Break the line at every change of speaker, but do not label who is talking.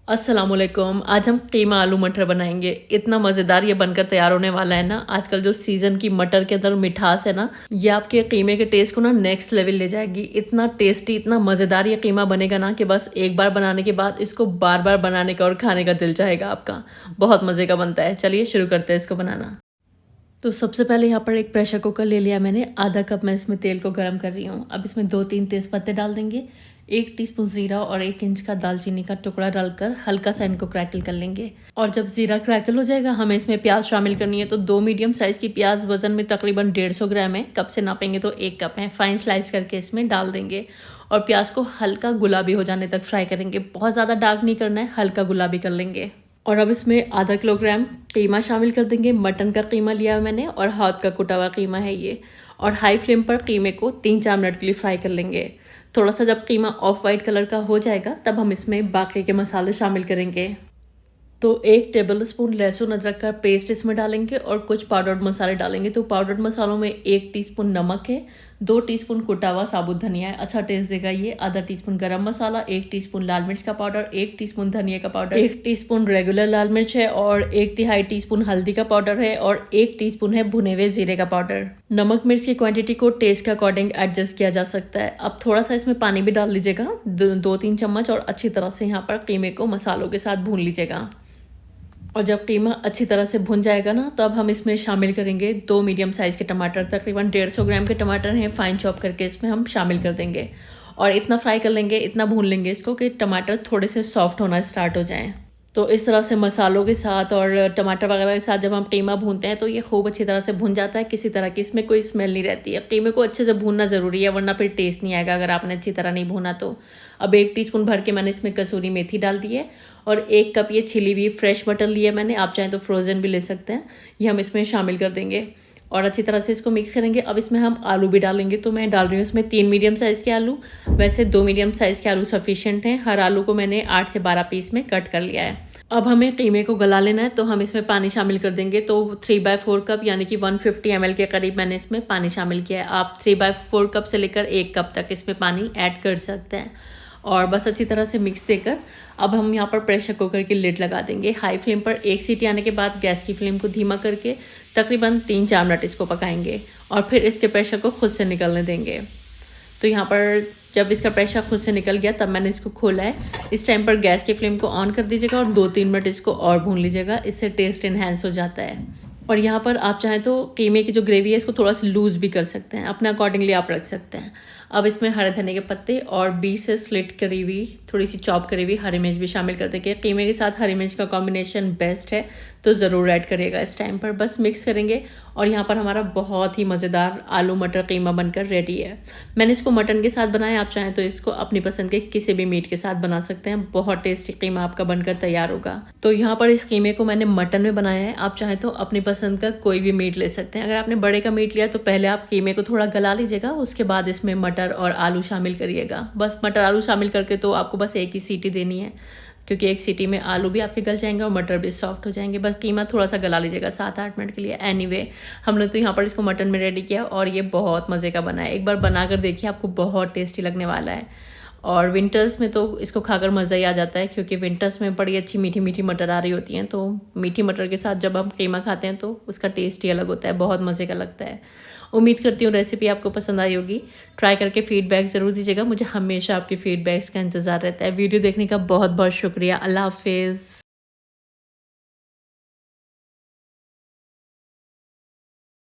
अस्सलामुअलैकुम। आज हम कीमा आलू मटर बनाएंगे। इतना मज़ेदार ये बनकर तैयार होने वाला है ना। आजकल जो सीज़न की मटर के अंदर मिठास है ना, ये आपके कीमे के टेस्ट को ना नेक्स्ट लेवल ले जाएगी। इतना टेस्टी, इतना मज़ेदार ये कीमा बनेगा ना कि बस एक बार बनाने के बाद इसको बार बार बनाने का और खाने का दिल चाहेगा आपका। बहुत मज़े का बनता है। चलिए शुरू करते हैं इसको बनाना। तो सबसे पहले यहाँ पर एक प्रेशर कुकर ले लिया मैंने। आधा कप मैं इसमें तेल को गर्म कर रही हूँ। अब इसमें 2-3 तेज़पत्ते डाल देंगे, 1 टीस्पून ज़ीरा और 1 इंच का दालचीनी का टुकड़ा डालकर हल्का सा इनको क्रैकल कर लेंगे। और जब ज़ीरा क्रैकल हो जाएगा, हमें इसमें प्याज शामिल करनी है। तो 2 मीडियम साइज़ की प्याज वजन में तकरीबन 150 ग्राम है। कप से नापेंगे तो 1 कप है। फाइन स्लाइस करके इसमें डाल देंगे और प्याज को हल्का गुलाबी हो जाने तक फ्राई करेंगे। बहुत ज़्यादा डार्क नहीं करना है, हल्का गुलाबी कर लेंगे। और अब इसमें आधा किलोग्राम कीमा शामिल कर देंगे। मटन का कीमा लिया है मैंने और हाथ का कुटा हुआ कीमा है ये। और हाई फ्लेम पर कीमे को 3-4 मिनट के लिए फ्राई कर लेंगे। थोड़ा सा जब कीमा ऑफ वाइट कलर का हो जाएगा तब हम इसमें बाकी के मसाले शामिल करेंगे। तो 1 टेबलस्पून लहसुन अदरक का पेस्ट इसमें डालेंगे और कुछ पाउडर्ड मसाले डालेंगे। तो पाउडर्ड मसालों में 1 टीस्पून नमक है, 2 टीस्पून कुटा हुआ साबुत धनिया है, अच्छा टेस्ट देगा ये। आधा टीस्पून गरम मसाला, 1 टीस्पून लाल मिर्च का पाउडर, 1 टीस्पून धनिया का पाउडर, 1 टीस्पून रेगुलर लाल मिर्च है और 1/3 टीस्पून हल्दी का पाउडर है और 1 टीस्पून है भुने हुए जीरे का पाउडर। नमक मिर्च की क्वांटिटी को टेस्ट के अकॉर्डिंग एडजस्ट किया जा सकता है। अब थोड़ा सा इसमें पानी भी डाल लीजिएगा, 2-3 चम्मच, और अच्छी तरह से यहाँ पर कीमे को मसालों के साथ भून लीजिएगा। और जब कीमा अच्छी तरह से भुन जाएगा ना, तो अब हम इसमें शामिल करेंगे 2 मीडियम साइज़ के टमाटर। तकरीबन 150 ग्राम के टमाटर हैं, फाइन चॉप करके इसमें हम शामिल कर देंगे। और इतना फ्राई कर लेंगे, इतना भून लेंगे इसको कि टमाटर थोड़े से सॉफ्ट होना स्टार्ट हो जाएं। तो इस तरह से मसालों के साथ और टमाटर वगैरह के साथ जब हम कीमा भूनते हैं तो ये खूब अच्छी तरह से भुन जाता है। किसी तरह की इसमें कोई स्मेल नहीं रहती है। कीमे को अच्छे से भूनना ज़रूरी है, वरना फिर टेस्ट नहीं आएगा अगर आपने अच्छी तरह नहीं भूना तो। अब 1 टीस्पून भर के मैंने इसमें कसूरी मेथी डाल दी है और 1 कप ये छिली हुई फ्रेश मटर लिया मैंने। आप चाहें तो फ्रोज़न भी ले सकते हैं। ये हम इसमें शामिल कर देंगे और अच्छी तरह से इसको मिक्स करेंगे। अब इसमें हम आलू भी डालेंगे। तो मैं डाल रही हूँ इसमें 3 मीडियम साइज़ के आलू। वैसे 2 मीडियम साइज़ के आलू सफिशिएंट हैं। हर आलू को मैंने 8 से 12 पीस में कट कर लिया है। अब हमें कीमे को गला लेना है, तो हम इसमें पानी शामिल कर देंगे। तो 3/4 कप यानी कि 150 ml के करीब मैंने इसमें पानी शामिल किया है। आप 3/4 कप से लेकर 1 कप तक इसमें पानी ऐड कर सकते हैं। और बस अच्छी तरह से मिक्स देकर अब हम यहाँ पर प्रेशर कुकर की लिड लगा देंगे। हाई फ्लेम पर 1 सीटी आने के बाद गैस की फ्लेम को धीमा करके तकरीबन 3-4 मिनट इसको पकाएंगे और फिर इसके प्रेशर को खुद से निकलने देंगे। तो यहाँ पर जब इसका प्रेशर खुद से निकल गया तब मैंने इसको खोला है। इस टाइम पर गैस की फ्लेम को ऑन कर दीजिएगा और 2-3 मिनट इसको और भून लीजिएगा। इससे टेस्ट इन्हेंस हो जाता है। और यहाँ पर आप चाहें तो कीमे की जो ग्रेवी है इसको थोड़ा सा लूज़ भी कर सकते हैं, अपने अकॉर्डिंगली आप रख सकते हैं। अब इसमें हरे धनिया के पत्ते और 20 से स्लिट करी हुई, थोड़ी सी चॉप करी हुई हरी मिर्च भी शामिल कर देंगे। कीमे के साथ हरी मिर्च का कॉम्बिनेशन बेस्ट है, तो ज़रूर ऐड करिएगा इस टाइम पर। बस मिक्स करेंगे और यहाँ पर हमारा बहुत ही मज़ेदार आलू मटर कीमा बनकर रेडी है। मैंने इसको मटन के साथ बनाया, आप चाहें तो इसको अपनी पसंद के किसी भी मीट के साथ बना सकते हैं। बहुत टेस्टी कीमा आपका बनकर तैयार होगा। तो यहाँ पर इस कीमे को मैंने मटन में बनाया है। आप चाहें तो अपनी पसंद का कोई भी मीट ले सकते हैं। अगर आपने बड़े का मीट लिया तो पहले आप कीमे को थोड़ा गला लीजिएगा, उसके बाद इसमें मटर और आलू शामिल करिएगा। बस मटर आलू शामिल करके तो आपको बस 1 ही सीटी देनी है, क्योंकि 1 सीटी में आलू भी आपके गल जाएंगे और मटर भी सॉफ्ट हो जाएंगे। बस कीमा थोड़ा सा गला लीजिएगा 7-8 मिनट के लिए। एनीवे हमने तो यहाँ पर इसको मटन में रेडी किया और ये बहुत मज़े का बना है। एक बार बनाकर देखिए, आपको बहुत टेस्टी लगने वाला है। और विंटर्स में तो इसको खाकर मज़ा ही आ जाता है, क्योंकि विंटर्स में बड़ी अच्छी मीठी मीठी मटर आ रही होती हैं। तो मीठी मटर के साथ जब हम कीमा खाते हैं तो उसका टेस्ट ही अलग होता है, बहुत मज़े का लगता है। उम्मीद करती हूँ रेसिपी आपको पसंद आई होगी। ट्राई करके फीडबैक ज़रूर दीजिएगा, मुझे हमेशा आपकी फीडबैक्स का इंतज़ार रहता है। वीडियो देखने का बहुत बहुत शुक्रिया। अल्लाह हाफिज़।